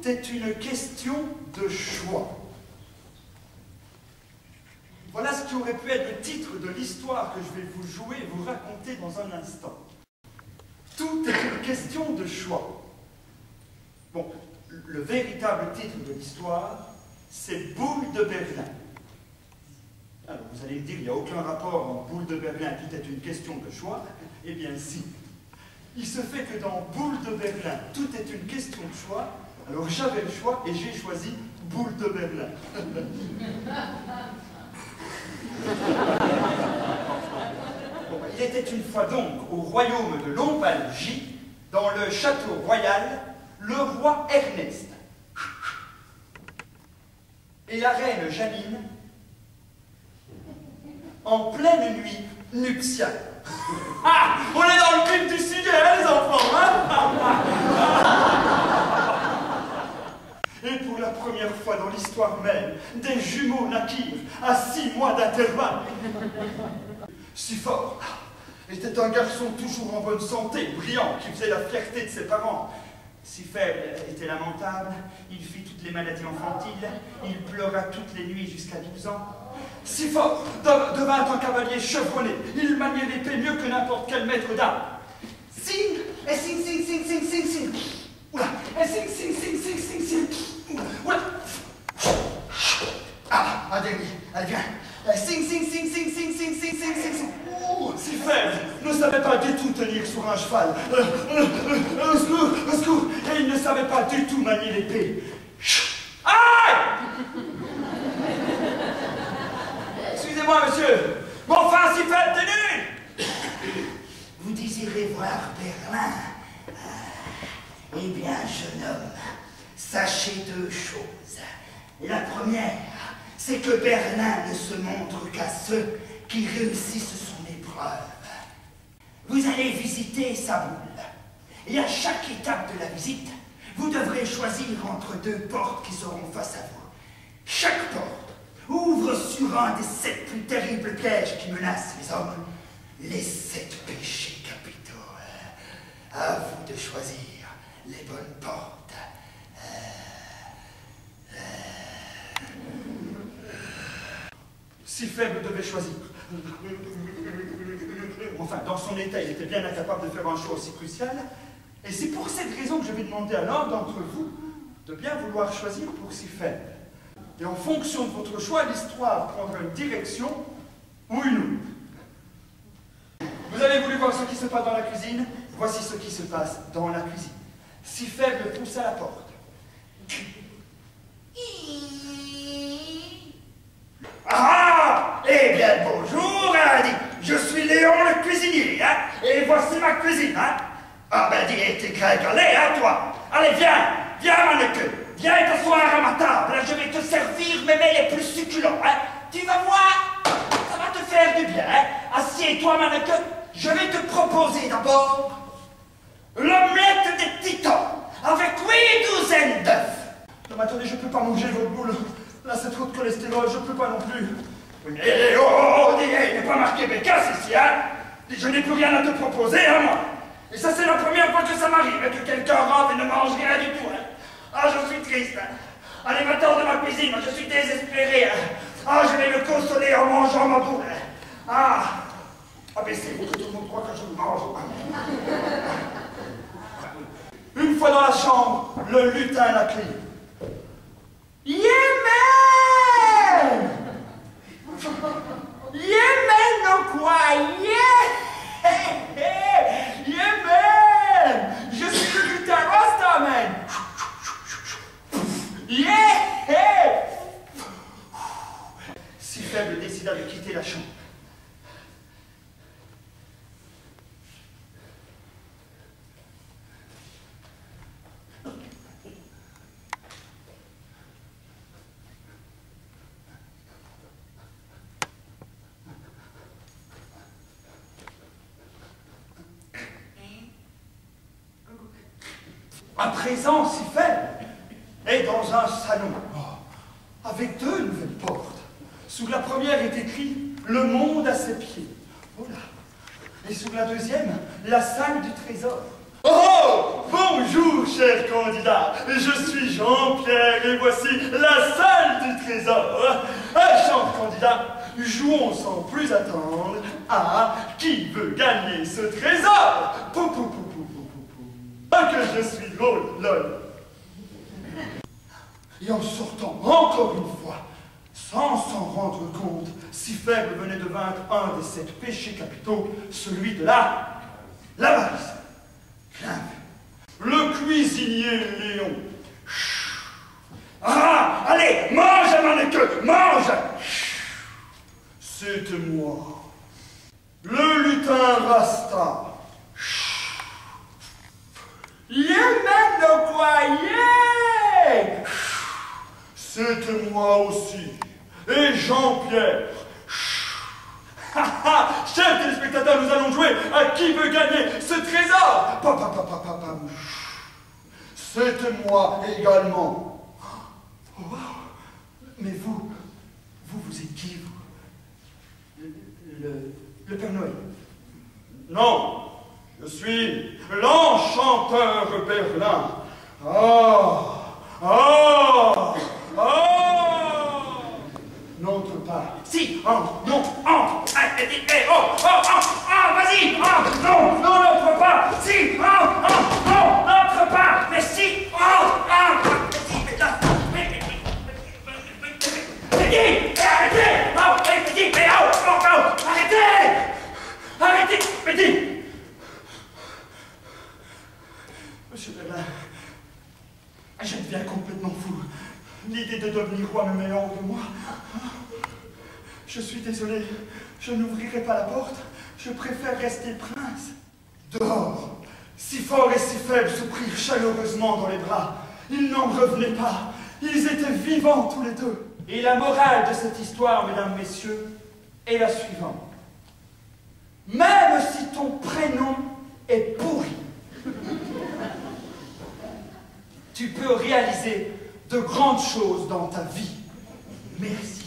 est une question de choix. Voilà ce qui aurait pu être le titre de l'histoire que je vais vous jouer et vous raconter dans un instant. Tout est une question de choix. Bon, le véritable titre de l'histoire, c'est Boule de Berlin. Alors, vous allez me dire, il n'y a aucun rapport entre Boule de Berlin, tout est une question de choix. Eh bien, si. Il se fait que dans Boule de Berlin, tout est une question de choix. Alors, j'avais le choix et j'ai choisi Boule de Berlin. Bon, il était une fois donc au royaume de Lombardie, dans le château royal, le roi Ernest et la reine Janine en pleine nuit nuptiale. Ah, on est dans le vif du sujet, hein, les enfants, hein? Et pour la première fois dans l'histoire même, des jumeaux naquirent à 6 mois d'intervalle. Si fort était un garçon toujours en bonne santé, brillant, qui faisait la fierté de ses parents. Si faible était lamentable, il fit toutes les maladies infantiles, il pleura toutes les nuits jusqu'à 12 ans. Si fort devint un cavalier chevronné, il maniait l'épée mieux que n'importe quel maître d'armes. Sing, et sing, sing, sing, sing, sing, sing. Oula, et sing, sing, sing, sing, sing, sing. Oula. Ah, un dernier, allez viens. Sing, sing, sing, sing, sing, sing, sing, sing, sing, sing. Si faible ne savait pas du tout tenir sur un cheval. Au secours, au secours. Et il ne savait pas du tout manier l'épée. Aïe! Excusez-moi, monsieur. Bon, enfin, si faible, tenue! Vous désirez voir Berlin? Eh bien, jeune homme, sachez 2 choses. La première, c'est que Berlin ne se montre qu'à ceux qui réussissent son épreuve. Vous allez visiter sa boule. Et à chaque étape de la visite, vous devrez choisir entre 2 portes qui seront face à vous. Chaque porte ouvre sur un des 7 plus terribles pièges qui menacent les hommes, les 7 péchés capitaux. À vous de choisir les bonnes portes. Si faible devait choisir. Enfin, dans son état, il était bien incapable de faire un choix aussi crucial. Et c'est pour cette raison que je vais demander à l'un d'entre vous de bien vouloir choisir pour si faible. Et en fonction de votre choix, l'histoire prendra une direction ou une autre. Vous avez voulu voir ce qui se passe dans la cuisine? Voici ce qui se passe dans la cuisine. Si faible pousse à la porte. Ah! Eh bien, bonjour, Andy. Je suis Léon le cuisinier, hein? Et voici ma cuisine, hein? Ah ben, dis, t'es gringalet, hein, toi? Allez, viens, mannequin. Viens t'asseoir à ma table, je vais te servir mes mets les plus succulents, hein? Tu vas voir, ça va te faire du bien, hein? Assieds-toi, mannequin. Je vais te proposer d'abord l'omelette des titans, avec 8 douzaines d'œufs. Non, mais attendez, je peux pas manger votre boule. Là, c'est trop de cholestérol, je peux pas non plus. Oui, mais il n'est pas marqué bécasse ici, hein? Je n'ai plus rien à te proposer, hein, moi. Et ça, c'est la première fois que ça m'arrive, que quelqu'un rentre et ne mange rien du tout, hein. Ah, je suis triste, hein. Animateur de ma cuisine, je suis désespéré, hein. Ah, je vais me consoler en mangeant ma boule, hein. Ah, baissez-vous, que tout le monde croit que je me mange. Une fois dans la chambre, le lutin à la clé. Yeah, man! Yeah, man, no quoi? Yeah! Yeah, man! Je suis le lutin Rasta, man! Yeah! Si faible décida de quitter la chambre. À présent, si faible est dans un salon, avec 2 nouvelles portes. Sous la première est écrit « Le monde à ses pieds ». Voilà. Et sous la deuxième, « La salle du trésor ». Oh, bonjour, cher candidat. Je suis Jean-Pierre et voici la salle du trésor. Cher candidat, jouons sans plus attendre à qui veut gagner ce trésor. Pou, pou, pou, pou, pou, pou, pou. Ah, que je suis drôle, lol. Et en sortant encore une fois, sans s'en rendre compte, si faible venait de vaincre un des 7 péchés capitaux, celui de l'avarice. Le cuisinier Léon. Ah, allez, mange avant le queue, mange. C'est moi. Le lutin Rasta. Même le croyez. C'est moi aussi. Et Jean-Pierre. Chers téléspectateurs, nous allons jouer à qui veut gagner ce trésor. C'est moi également. Oh, wow. Mais vous êtes qui, vous? Le Père Noël? Non, je suis l'enchanteur Berlin. N'entre pas. Si, non, vas-y, non, n'entre pas. Si, non, n'entre pas. Mais si, arrêtez. Monsieur Berlin, je deviens complètement fou. L'idée de devenir roi me met hors de moi. Je suis désolé, je n'ouvrirai pas la porte. Je préfère rester prince. Dehors, si fort et si faible se prirent chaleureusement dans les bras. Ils n'en revenaient pas. Ils étaient vivants tous les deux. Et la morale de cette histoire, mesdames, messieurs, est la suivante. Même si ton prénom est pourri, tu peux réaliser de grandes choses dans ta vie. Merci.